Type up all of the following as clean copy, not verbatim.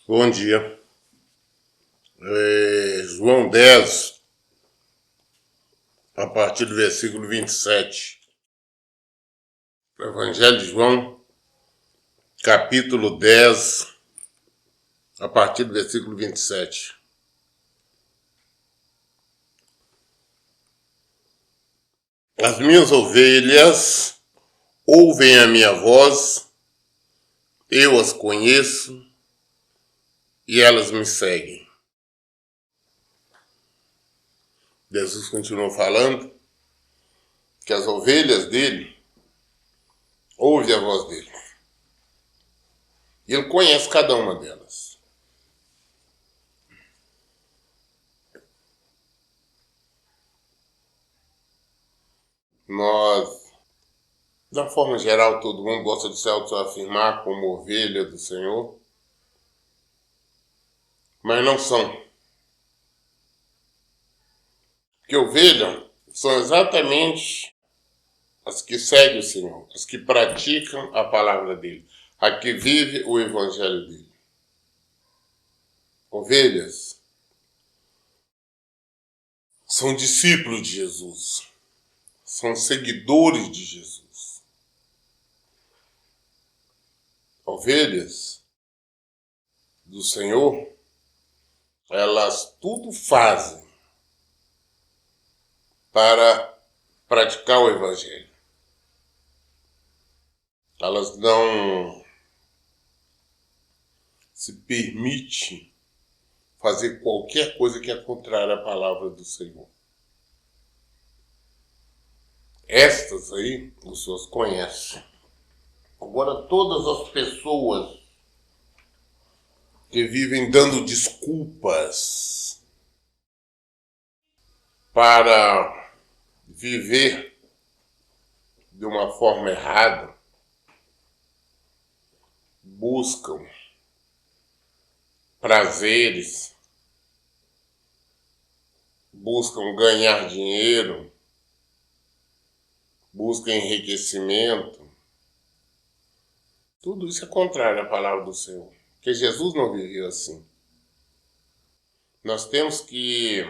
Bom dia. João 10, a partir do versículo 27. Evangelho de João, capítulo 10, a partir do versículo 27. As minhas ovelhas ouvem a minha voz, eu as conheço e elas me seguem. Jesus continuou falando que as ovelhas dele ouvem a voz dele. E ele conhece cada uma delas. Nós, da forma geral, todo mundo gosta de se autoafirmar como ovelha do Senhor, mas não são. Porque ovelhas são exatamente as que seguem o Senhor, as que praticam a palavra dele, a que vive o evangelho dele. Ovelhas são discípulos de Jesus, são seguidores de Jesus. Ovelhas do Senhor, elas tudo fazem para praticar o evangelho. Elas não se permitem fazer qualquer coisa que é contrária à palavra do Senhor. Estas aí, os senhores conhecem. Agora, todas as pessoas que vivem dando desculpas para viver de uma forma errada, buscam prazeres, buscam ganhar dinheiro, buscam enriquecimento. Tudo isso é contrário à palavra do Senhor, porque Jesus não viveu assim. Nós temos que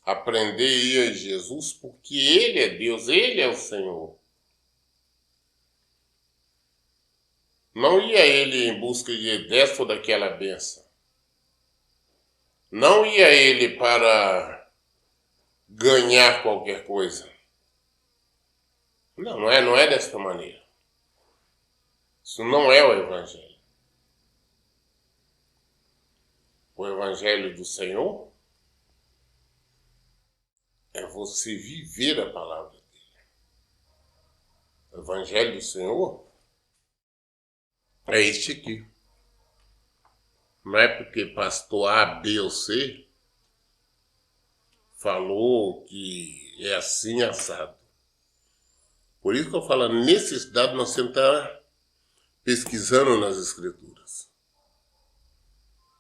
aprender a ir a Jesus porque Ele é Deus, Ele é o Senhor. Não ia Ele em busca de desta ou daquela bênção. Não ia Ele para ganhar qualquer coisa. Não é desta maneira. Isso não é o Evangelho. O Evangelho do Senhor é você viver a palavra dele. O Evangelho do Senhor é este aqui. Não é porque pastor A, B ou C falou que é assim assado. Por isso que eu falo, a necessidade de nós sentar pesquisando nas Escrituras.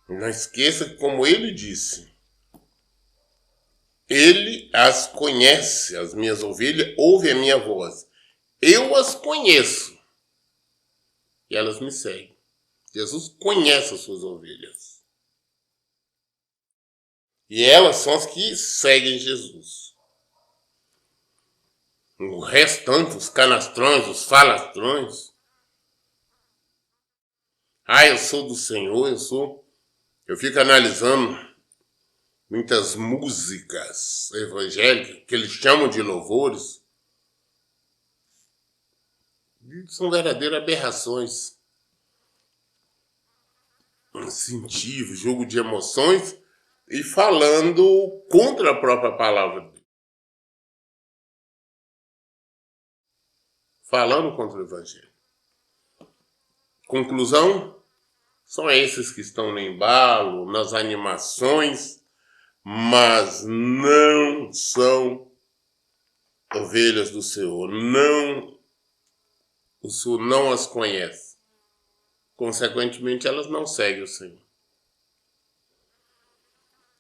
Não esqueça que, como ele disse, ele as conhece, as minhas ovelhas ouvem a minha voz. Eu as conheço e elas me seguem. Jesus conhece as suas ovelhas. E elas são as que seguem Jesus. O restante, os canastrões, os falastrões. Eu sou do Senhor, Eu fico analisando muitas músicas evangélicas, que eles chamam de louvores. São verdadeiras aberrações. Incentivo, jogo de emoções e falando contra a própria palavra. Falando contra o evangelho. Conclusão? São esses que estão no embalo, nas animações, mas não são ovelhas do Senhor. O Senhor não as conhece. Consequentemente, elas não seguem o Senhor.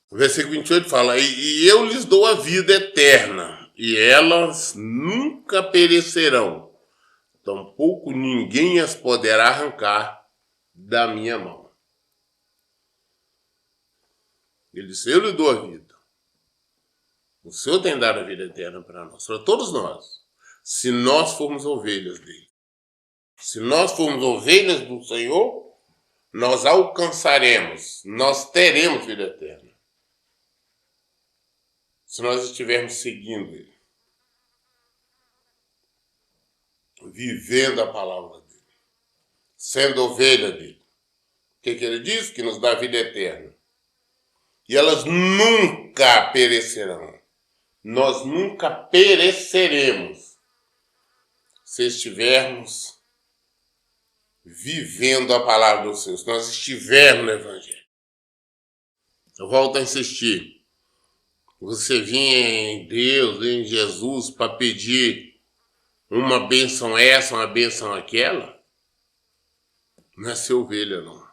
O versículo 28 fala, e eu lhes dou a vida eterna, e elas nunca perecerão, tampouco ninguém as poderá arrancar da minha mão. Ele disse, eu lhe dou a vida. O Senhor tem dado a vida eterna para nós, para todos nós. Se nós formos ovelhas dele. Se nós formos ovelhas do Senhor, nós alcançaremos, nós teremos vida eterna. Se nós estivermos seguindo ele. Vivendo a palavra dele. Sendo ovelha dele. O que ele diz? Que nos dá vida eterna. E elas nunca perecerão. Nós nunca pereceremos se estivermos vivendo a palavra do Senhor, se nós estivermos no Evangelho. Eu volto a insistir. Você vinha em Deus, em Jesus, para pedir uma bênção essa, uma bênção aquela? Não é ser ovelha, não.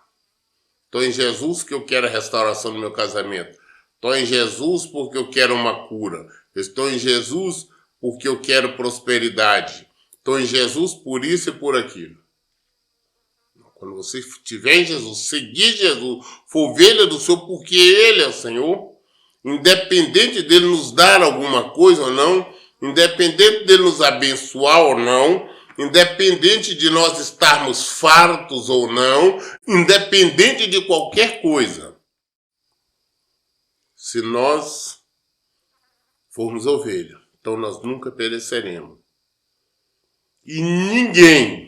Estou em Jesus que eu quero a restauração do meu casamento. Estou em Jesus porque eu quero uma cura. Estou em Jesus porque eu quero prosperidade. Estou em Jesus por isso e por aquilo. Quando você estiver em Jesus, seguir Jesus, for ovelha do Senhor porque Ele é o Senhor, independente dele nos dar alguma coisa ou não, independente dele nos abençoar ou não, independente de nós estarmos fartos ou não, independente de qualquer coisa. Se nós formos ovelha, então nós nunca pereceremos. E ninguém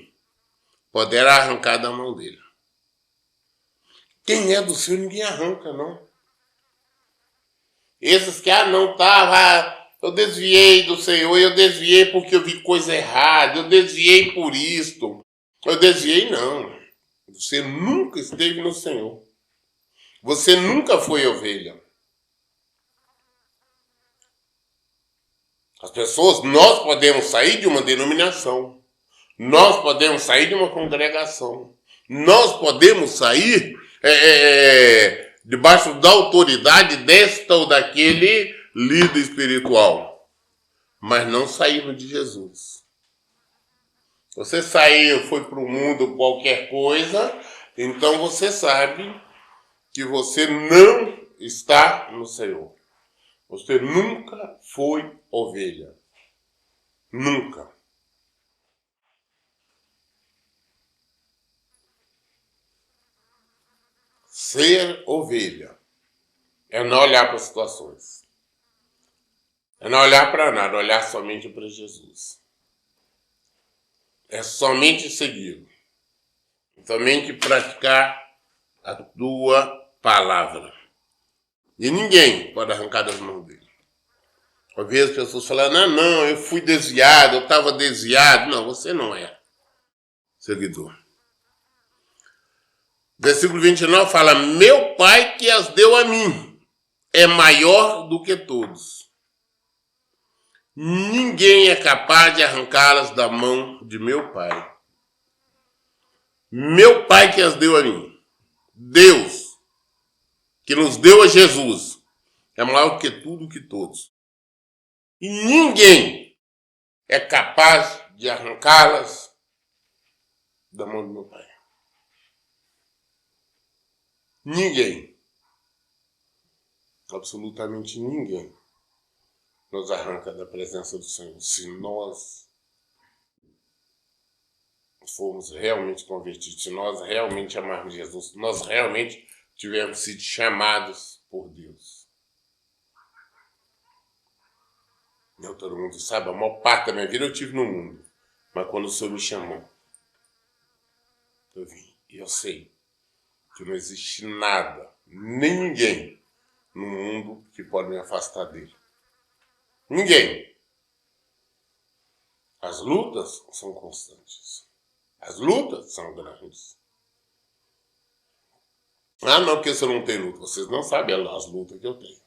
poderá arrancar da mão dele. Quem é do Senhor, ninguém arranca, não. Esses que, não, eu desviei do Senhor, eu desviei porque eu vi coisa errada, eu desviei por isto. Eu desviei, não. Você nunca esteve no Senhor. Você nunca foi ovelha. As pessoas, nós podemos sair de uma denominação. Nós podemos sair de uma congregação. Nós podemos sair debaixo da autoridade desta ou daquele líder espiritual. Mas não saímos de Jesus. Você saiu, foi para o mundo qualquer coisa, então você sabe que você não está no Senhor. Você nunca foi ovelha. Nunca. Ser ovelha é não olhar para as situações. É não olhar para nada, olhar somente para Jesus. É somente segui-lo. Somente praticar a tua palavra. E ninguém pode arrancar das mãos dele. Às vezes as pessoas falam, não, eu fui desviado, eu estava desviado. Não, você não é seguidor. Versículo 29 fala, meu Pai que as deu a mim é maior do que todos. Ninguém é capaz de arrancá-las da mão de meu Pai. Meu Pai que as deu a mim. Deus, que nos deu a Jesus, é maior do que tudo, que todos. E ninguém é capaz de arrancá-las da mão do meu Pai. Ninguém, absolutamente ninguém, nos arranca da presença do Senhor. Se nós formos realmente convertidos, se nós realmente amarmos Jesus, se nós realmente tivermos sido chamados por Deus. Não, todo mundo sabe, a maior parte da minha vida eu tive no mundo. Mas quando o Senhor me chamou, eu vim. E eu sei que não existe nada, nem ninguém no mundo que pode me afastar dele. Ninguém. As lutas são constantes. As lutas são grandes. Não, porque você não tem luta. Vocês não sabem as lutas que eu tenho.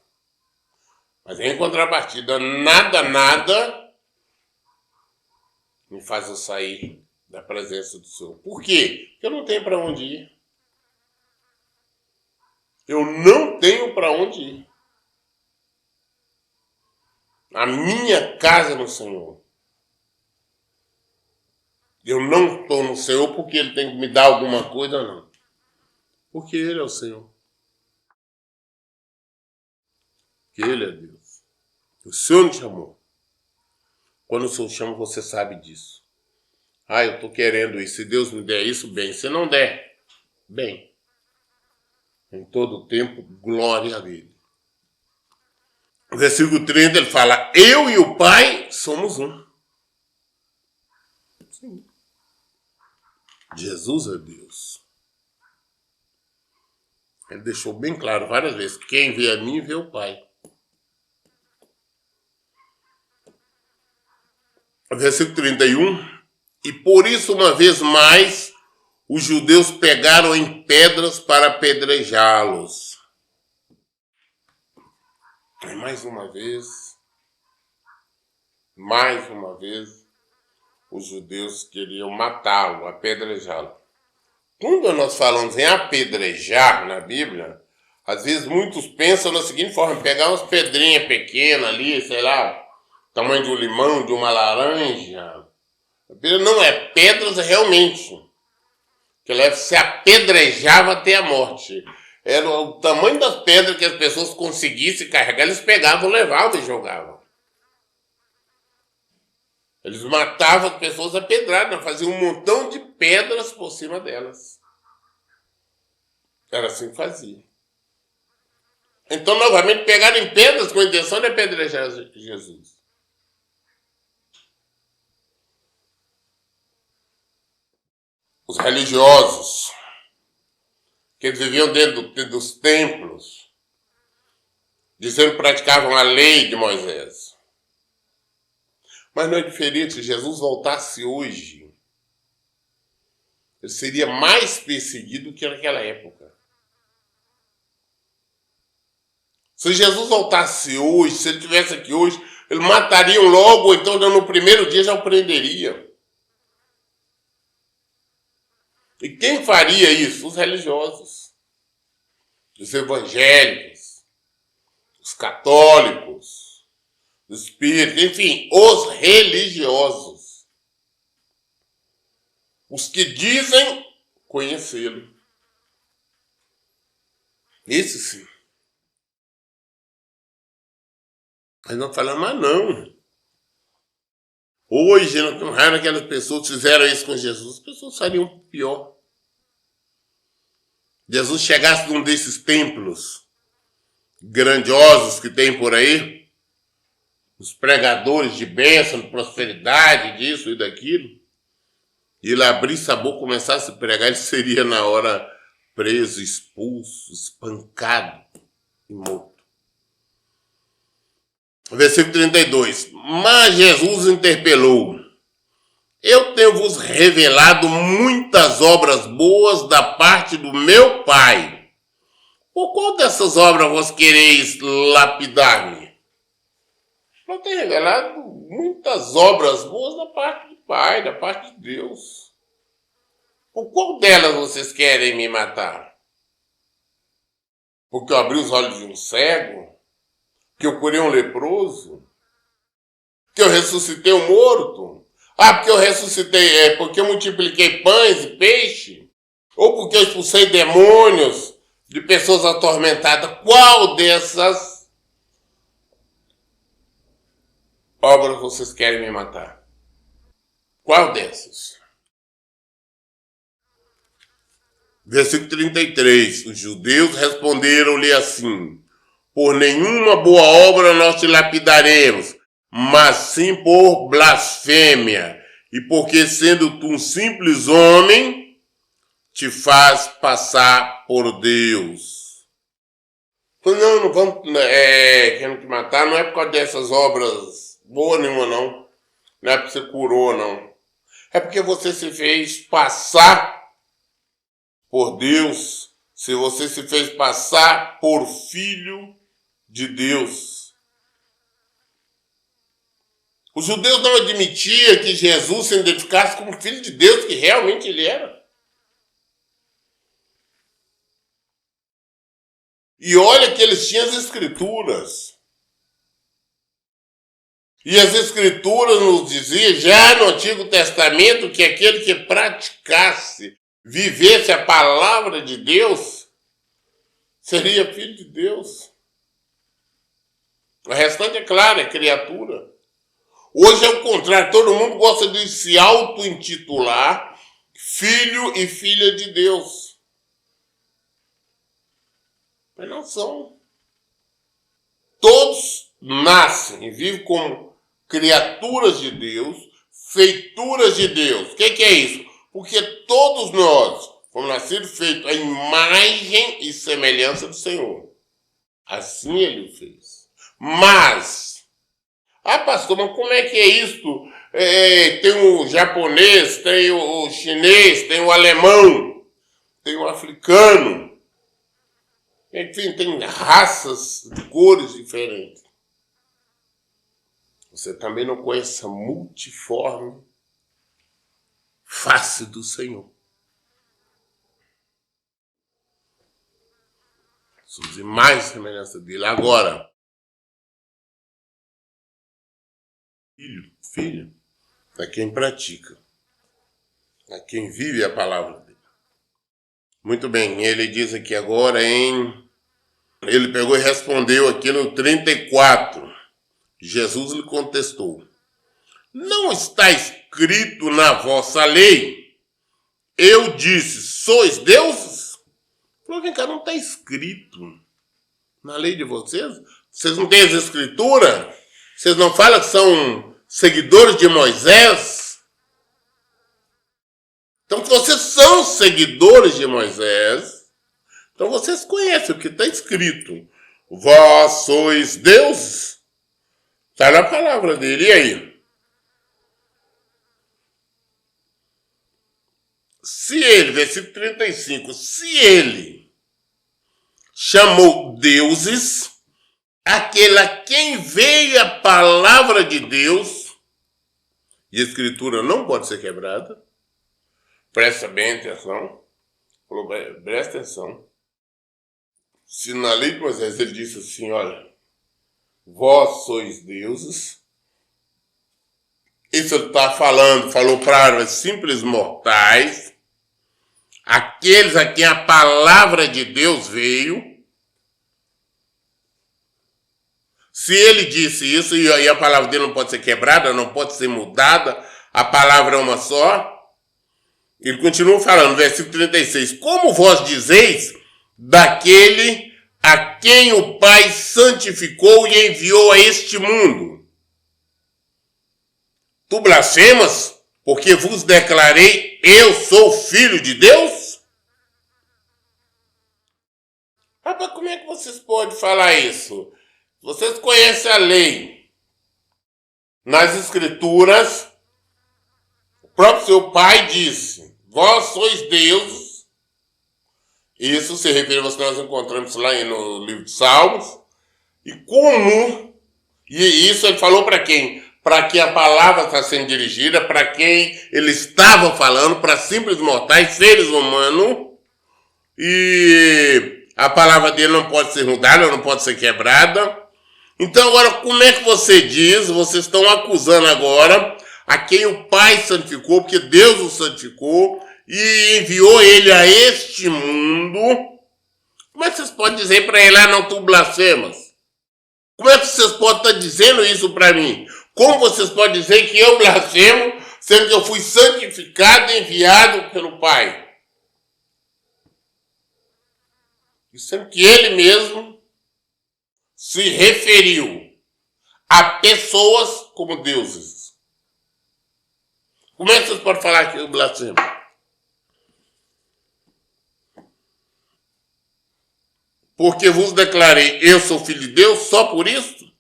Mas em contrapartida, nada me faz eu sair da presença do Senhor. Por quê? Porque eu não tenho para onde ir. Eu não tenho para onde ir. A minha casa é no Senhor. Eu não estou no Senhor porque Ele tem que me dar alguma coisa, não. Porque Ele é o Senhor. que Ele é Deus. O Senhor nos chamou. Quando o Senhor chama, você sabe disso. Ah, eu estou querendo isso. Se Deus me der isso, bem. Se não der, bem. Em todo tempo, glória a Ele. No versículo 30 ele fala, eu e o Pai somos um. Sim. Jesus é Deus. Ele deixou bem claro várias vezes, quem vê a mim, vê o Pai. Versículo 31, e por isso uma vez mais, os judeus pegaram em pedras para apedrejá-los. E mais uma vez, os judeus queriam matá-lo, apedrejá-lo. Quando nós falamos em apedrejar na Bíblia, às vezes muitos pensam da seguinte forma, pegar umas pedrinhas pequenas ali, sei lá, tamanho de um limão, de uma laranja. A Bíblia não é pedras realmente, que ele se apedrejava até a morte. Era o tamanho das pedras que as pessoas conseguissem carregar, eles pegavam, levavam e jogavam. Eles matavam as pessoas apedradas, faziam um montão de pedras por cima delas. Era assim que fazia. Então, novamente, pegaram em pedras com a intenção de apedrejar Jesus. Os religiosos, que eles viviam dentro dos templos, dizendo que praticavam a lei de Moisés. Mas não é diferente, se Jesus voltasse hoje, ele seria mais perseguido que naquela época. Se Jesus voltasse hoje, se ele estivesse aqui hoje, ele mataria logo, ou então no primeiro dia já o prenderia. E quem faria isso? Os religiosos, os evangélicos, os católicos, os espíritos, enfim, os religiosos. Os que dizem conhecê-lo. Isso sim. Mas não falamos, mas não. Hoje, não raro aquelas pessoas que fizeram isso com Jesus, as pessoas fariam pior. Jesus chegasse num desses templos grandiosos que tem por aí, os pregadores de bênção, de prosperidade, disso e daquilo, e ele abrisse a boca e começasse a pregar, ele seria na hora preso, expulso, espancado e morto. Versículo 32. Mas Jesus interpelou. Eu tenho vos revelado muitas obras boas da parte do meu Pai. Por qual dessas obras vós quereis lapidar-me? Eu tenho revelado muitas obras boas da parte do Pai, da parte de Deus. Por qual delas vocês querem me matar? Porque eu abri os olhos de um cego? Que eu curei um leproso? Que eu ressuscitei um morto? Ah, porque eu ressuscitei, porque eu multipliquei pães e peixe? Ou porque eu expulsei demônios de pessoas atormentadas? Qual dessas obras vocês querem me matar? Qual dessas? Versículo 33. Os judeus responderam-lhe assim: por nenhuma boa obra nós te lapidaremos, mas sim por blasfêmia, e porque sendo tu um simples homem, te faz passar por Deus. Não vamos querendo te matar, não é por causa dessas obras boas nenhuma, não. Não é porque você curou, não. É porque você se fez passar por Deus, se você se fez passar por filho de Deus. Os judeus não admitiam que Jesus se identificasse como filho de Deus, que realmente ele era. E olha que eles tinham as escrituras. E as escrituras nos diziam, já no Antigo Testamento, que aquele que praticasse, vivesse a palavra de Deus, seria filho de Deus. O restante, é claro, é criatura. Hoje é o contrário, todo mundo gosta de se auto-intitular filho e filha de Deus. Mas não são. Todos nascem e vivem como criaturas de Deus, feituras de Deus. O que é isso? Porque todos nós fomos nascidos feitos à imagem e semelhança do Senhor. Assim Ele o fez. Mas, pastor, mas como é que é isso? Tem o japonês, tem o chinês, tem o alemão, tem o africano. Enfim, tem raças de cores diferentes. Você também não conhece a multiforme face do Senhor. Somos imagens e semelhança dele. Agora, filho, é quem pratica, é quem vive a palavra dele. Muito bem, ele diz aqui agora ele pegou e respondeu aqui no 34. Jesus lhe contestou: não está escrito na vossa lei? Eu disse, sois deuses? Falou, vem cá, não está escrito na lei de vocês? Vocês não têm as escrituras? Vocês não falam que são seguidores de Moisés? Então, se vocês são seguidores de Moisés, então vocês conhecem o que está escrito. Vós sois deuses. Está na palavra dele. E aí? Se ele, versículo 35, se ele chamou deuses aquele a quem veio a palavra de Deus, e a escritura não pode ser quebrada, presta bem atenção, presta atenção. Se na lei de Moisés ele disse assim, olha, vós sois deuses, isso ele está falou para simples mortais, aqueles a quem a palavra de Deus veio. Se ele disse isso, e a palavra dele não pode ser quebrada, não pode ser mudada, a palavra é uma só, ele continua falando, versículo 36, como vós dizeis daquele a quem o Pai santificou e enviou a este mundo? Tu blasfemas, porque vos declarei, eu sou filho de Deus? Rapaz, como é que vocês podem falar isso? Vocês conhecem a lei. Nas escrituras, o próprio seu pai disse, vós sois deuses. Isso se refere a você, nós encontramos lá no livro de Salmos. E isso ele falou para quem? Para quem a palavra está sendo dirigida, para quem ele estava falando, para simples mortais, seres humanos. E a palavra dele não pode ser mudada, não pode ser quebrada. Então agora, como é que você diz? Vocês estão acusando agora a quem o Pai santificou, porque Deus o santificou e enviou ele a este mundo. Como é que vocês podem dizer para ele, não, tu blasfemas? Como é que vocês podem estar dizendo isso para mim? Como vocês podem dizer que eu blasfemo, sendo que eu fui santificado e enviado pelo Pai? E sendo que ele mesmo se referiu a pessoas como deuses. Como é que vocês podem falar que eu blasfemo? Porque vos declarei, eu sou filho de Deus, só por isso?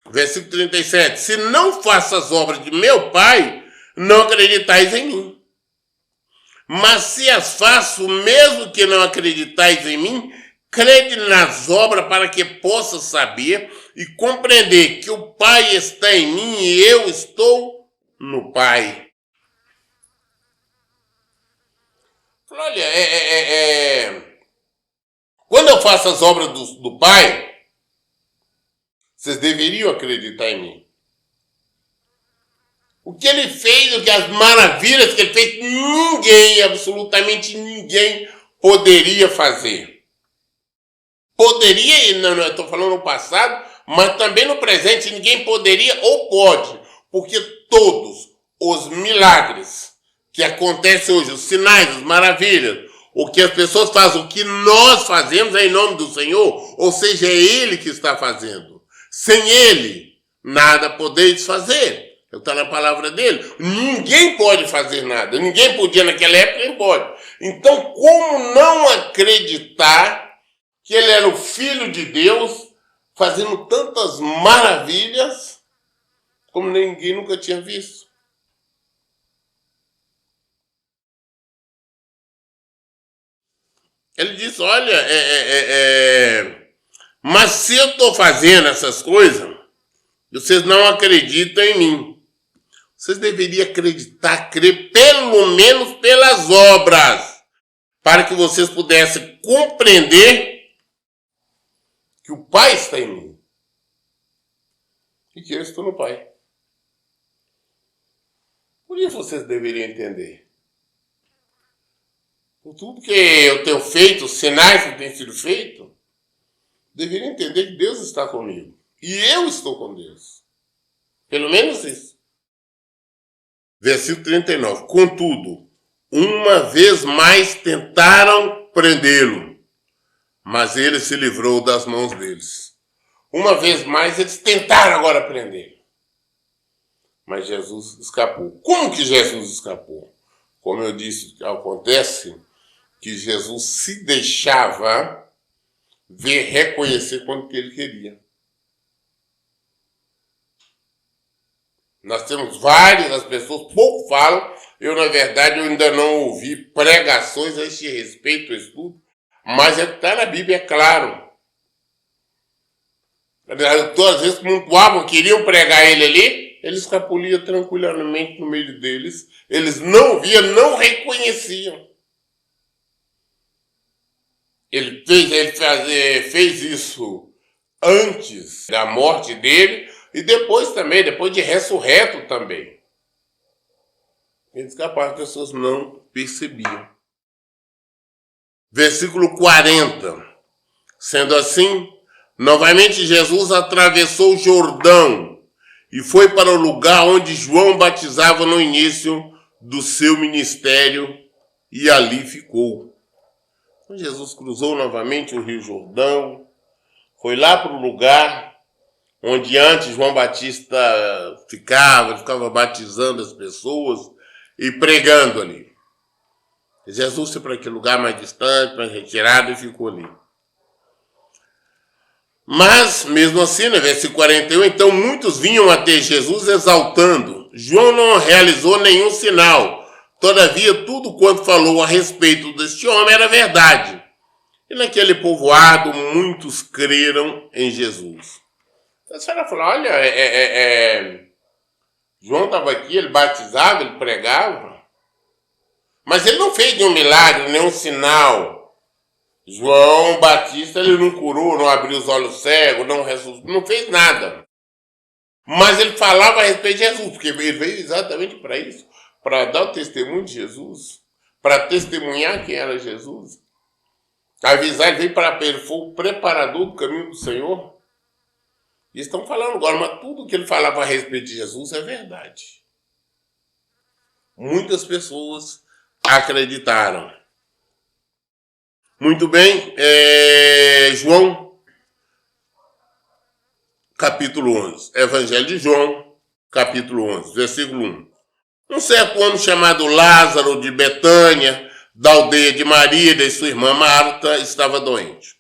Versículo 37. Se não faço as obras de meu Pai, não acreditais em mim. Mas se as faço, mesmo que não acreditais em mim, crede nas obras para que possa saber e compreender que o Pai está em mim e eu estou no Pai. Olha, quando eu faço as obras do Pai, vocês deveriam acreditar em mim. O que ele fez, as maravilhas que ele fez, ninguém, absolutamente ninguém, poderia fazer. poderia, não eu estou falando no passado, mas também no presente ninguém poderia ou pode, porque todos os milagres que acontecem hoje, os sinais, as maravilhas, o que as pessoas fazem, o que nós fazemos é em nome do Senhor, ou seja, é Ele que está fazendo. Sem Ele, nada podeis fazer. Está na palavra dele. Ninguém pode fazer nada. Ninguém podia naquela época, nem pode. Então, como não acreditar que ele era o Filho de Deus, fazendo tantas maravilhas, como ninguém nunca tinha visto? Ele disse, olha, mas se eu estou fazendo essas coisas, vocês não acreditam em mim. Vocês deveriam acreditar, crer, pelo menos pelas obras, para que vocês pudessem compreender que o Pai está em mim e que eu estou no Pai. Por isso vocês deveriam entender. Por tudo que eu tenho feito, os sinais que têm sido feitos, deveriam entender que Deus está comigo. E eu estou com Deus. Pelo menos isso. Versículo 39. Contudo, uma vez mais tentaram prendê-lo, mas ele se livrou das mãos deles. Uma vez mais eles tentaram agora prendê-lo, mas Jesus escapou. Como que Jesus escapou? Como eu disse, acontece que Jesus se deixava ver, reconhecer quando que ele queria. Nós temos várias, as pessoas pouco falam. Eu, na verdade, eu ainda não ouvi pregações a este respeito, estudo, mas está na Bíblia, é claro. Todas as vezes que muito queriam pregar ele ali, ele escapulia tranquilamente no meio deles. Eles não viam, não reconheciam. Ele fez isso antes da morte dele e depois também, depois de ressurreto também. Eles capazes, as pessoas não percebiam. Versículo 40. Sendo assim, novamente Jesus atravessou o Jordão e foi para o lugar onde João batizava no início do seu ministério e ali ficou. Então, Jesus cruzou novamente o Rio Jordão, foi lá para o lugar onde antes João Batista ficava batizando as pessoas e pregando ali. Jesus foi para aquele lugar mais distante, mais retirado e ficou ali. Mas, mesmo assim, no versículo 41, então muitos vinham até Jesus exaltando. João não realizou nenhum sinal. Todavia, tudo quanto falou a respeito deste homem era verdade. E naquele povoado, muitos creram em Jesus. Então, a senhora falou, olha, João estava aqui, ele batizava, ele pregava. Mas ele não fez nenhum milagre, nenhum sinal. João Batista, ele não curou, não abriu os olhos cegos, não fez nada. Mas ele falava a respeito de Jesus, porque ele veio exatamente para isso, para dar o testemunho de Jesus, para testemunhar quem era Jesus. Avisar, ele veio ele foi o preparador do caminho do Senhor. E estão falando agora, mas tudo que ele falava a respeito de Jesus é verdade. Muitas pessoas acreditaram. Muito bem, João, capítulo 11. Evangelho de João, capítulo 11, versículo 1. Um certo homem chamado Lázaro de Betânia, da aldeia de Maria e de sua irmã Marta, estava doente.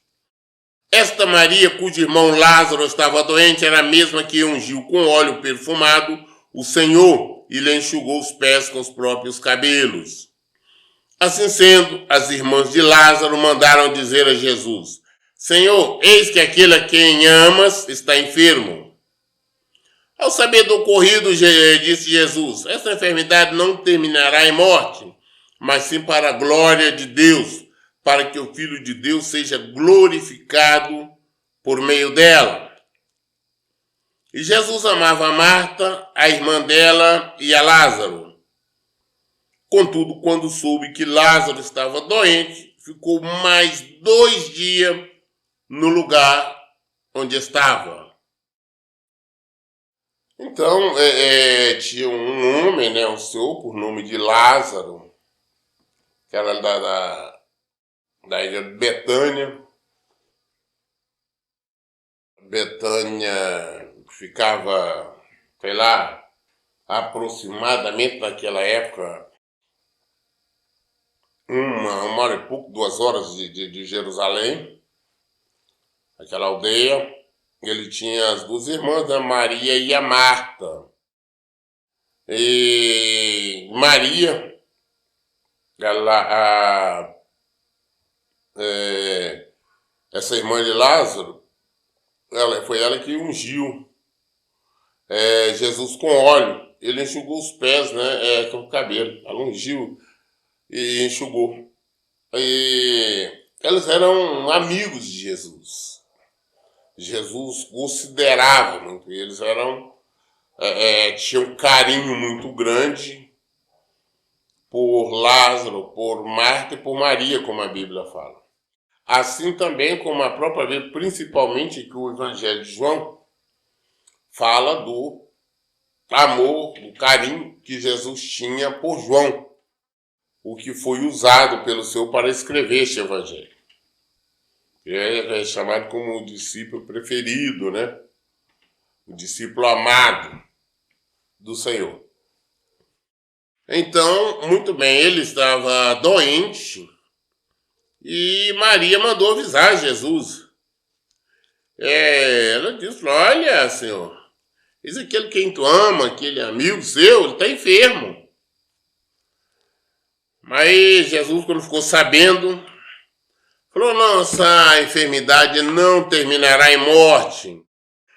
Esta Maria, cujo irmão Lázaro estava doente, era a mesma que ungiu com óleo perfumado o Senhor e lhe enxugou os pés com os próprios cabelos. Assim sendo, as irmãs de Lázaro mandaram dizer a Jesus: Senhor, eis que aquele a quem amas está enfermo. Ao saber do ocorrido, disse Jesus: essa enfermidade não terminará em morte, mas sim para a glória de Deus, para que o Filho de Deus seja glorificado por meio dela. E Jesus amava a Marta, a irmã dela e a Lázaro. Contudo, quando soube que Lázaro estava doente, ficou mais 2 dias no lugar onde estava. Então, tinha um homem, né, um senhor por nome de Lázaro, que era da ilha de Betânia. Betânia ficava, sei lá, aproximadamente naquela época, uma hora e pouco, 2 horas de Jerusalém, aquela aldeia. Ele tinha as 2 irmãs, a Maria e a Marta. E Maria, essa irmã de Lázaro, foi ela que ungiu Jesus com óleo. Ele enxugou os pés, né, com o cabelo. Ela ungiu e enxugou. E eles eram amigos de Jesus. Jesus considerava muito. Eles tinham um carinho muito grande por Lázaro, por Marta e por Maria, como a Bíblia fala. Assim também como a própria Bíblia, principalmente que o Evangelho de João fala do amor, do carinho que Jesus tinha por João, o que foi usado pelo Senhor para escrever este Evangelho. É chamado como o discípulo preferido, né? O discípulo amado do Senhor. Então, muito bem, ele estava doente e Maria mandou avisar Jesus. Ela disse: olha, Senhor, esse aquele quem tu ama, aquele amigo seu, ele está enfermo. Mas Jesus, quando ficou sabendo, falou: nossa enfermidade não terminará em morte,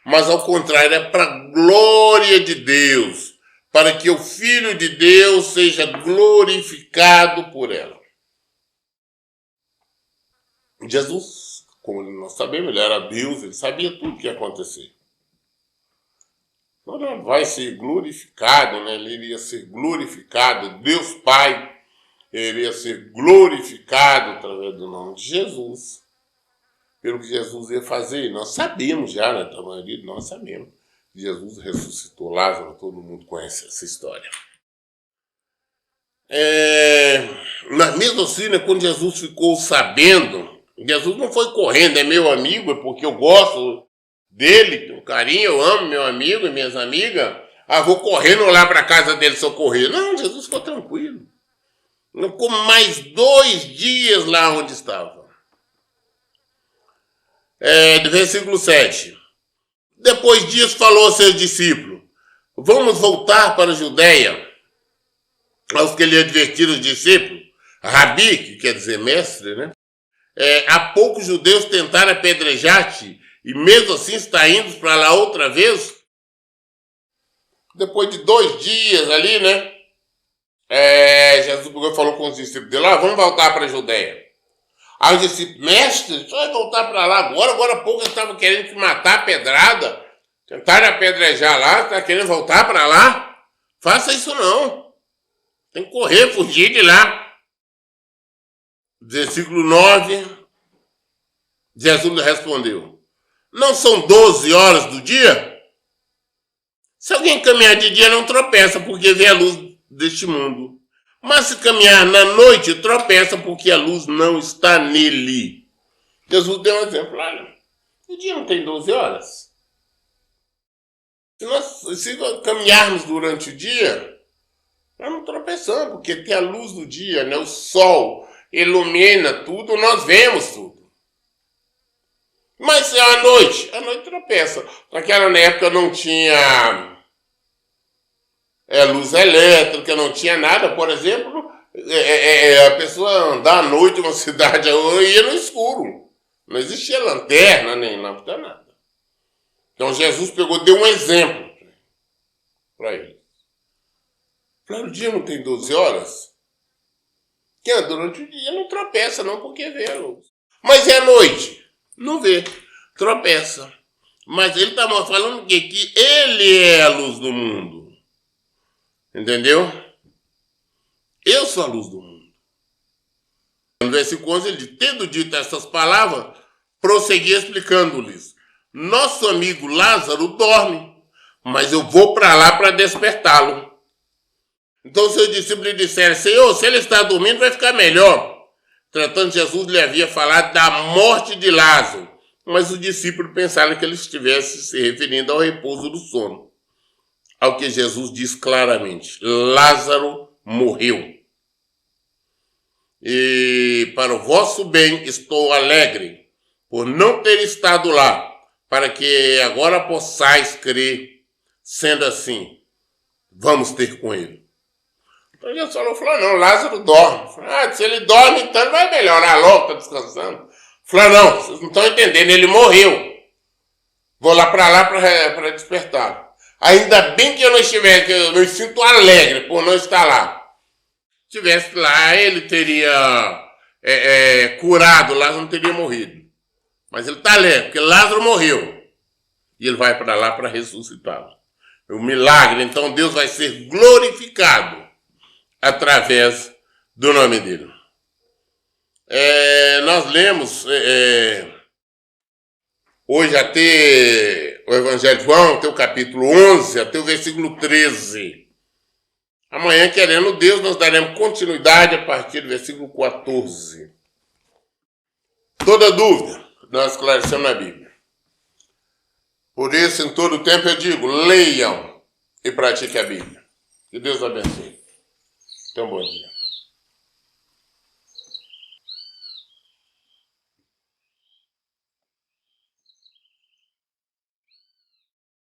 mas ao contrário, é para a glória de Deus, para que o Filho de Deus seja glorificado por ela. Jesus, como nós sabemos, ele era Deus, ele sabia tudo o que ia acontecer. Então, vai ser glorificado, né? Ele iria ser glorificado, Deus Pai iria ser glorificado através do nome de Jesus, pelo que Jesus ia fazer. Nós sabemos já, né? A maioria de nós sabemos. Jesus ressuscitou Lázaro, todo mundo conhece essa história. Mas mesmo assim, né, quando Jesus ficou sabendo, Jesus não foi correndo, é meu amigo, é porque eu gosto dele, tenho carinho, eu amo meu amigo e minhas amigas, vou correndo lá para a casa dele socorrer. Não, Jesus ficou tranquilo. Ficou mais 2 dias lá onde estava. Do versículo 7. Depois disso falou aos seus discípulos: vamos voltar para a Judéia. Aos que lhe advertiram os discípulos, Rabi, que quer dizer mestre, né? Há poucos judeus tentaram apedrejar-te, e mesmo assim está indo para lá outra vez? Depois de 2 dias ali, né? Jesus falou com os discípulos dele: vamos voltar para a Judéia. Aí os discípulos: mestre, só vai voltar para lá agora há pouco eles estavam querendo te matar a pedrada, tentaram apedrejar lá, está querendo voltar para lá? Faça isso não. Tem que correr, fugir de lá. Versículo 9, Jesus respondeu: não são 12 horas do dia? Se alguém caminhar de dia não tropeça, porque vê a luz deste mundo. Mas se caminhar na noite, tropeça, porque a luz não está nele. Jesus deu um exemplo: olha, o dia não tem 12 horas. Se caminharmos durante o dia, nós não tropeçamos, porque tem a luz do dia, né? O sol ilumina tudo, nós vemos tudo. Mas se é à noite tropeça. Naquela época não tinha luz elétrica, não tinha nada. Por exemplo, a pessoa andar à noite em uma cidade, ia no escuro. Não existia lanterna, nem lâmpada, nada. Então Jesus deu um exemplo para ele. Claro, o dia não tem 12 horas? Quem anda durante o dia não tropeça não, porque vê a luz. Mas é à noite? Não vê, tropeça. Mas ele está falando que ele é a luz do mundo. Entendeu? Eu sou a luz do mundo. No versículo 11 ele diz: tendo dito essas palavras, prosseguia explicando-lhes: nosso amigo Lázaro dorme, mas eu vou para lá para despertá-lo. Então seus discípulos lhe disseram: Senhor, se ele está dormindo, vai ficar melhor. Tratando, Jesus lhe havia falado da morte de Lázaro, mas os discípulos pensaram que ele estivesse se referindo ao repouso do sono. Ao que Jesus diz claramente: Lázaro morreu. E para o vosso bem estou alegre, por não ter estado lá, para que agora possais crer. Sendo assim, vamos ter com ele. Então Jesus falou, não, Lázaro dorme. Se ele dorme, então vai melhorar logo, está descansando. Falou, não, vocês não estão entendendo, ele morreu. Vou lá para despertar. Ainda bem que eu não estiver, que eu me sinto alegre por não estar lá. Se estivesse lá, ele teria curado, Lázaro não teria morrido. Mas ele está alegre, porque Lázaro morreu. E ele vai para lá para ressuscitá-lo. O milagre, então Deus vai ser glorificado através do nome dele. Nós lemos hoje até o Evangelho de João, até o capítulo 11, até o versículo 13. Amanhã, querendo Deus, nós daremos continuidade a partir do versículo 14. Toda dúvida, nós esclarecemos na Bíblia. Por isso, em todo tempo eu digo, leiam e pratiquem a Bíblia. Que Deus abençoe. Tenham um bom dia.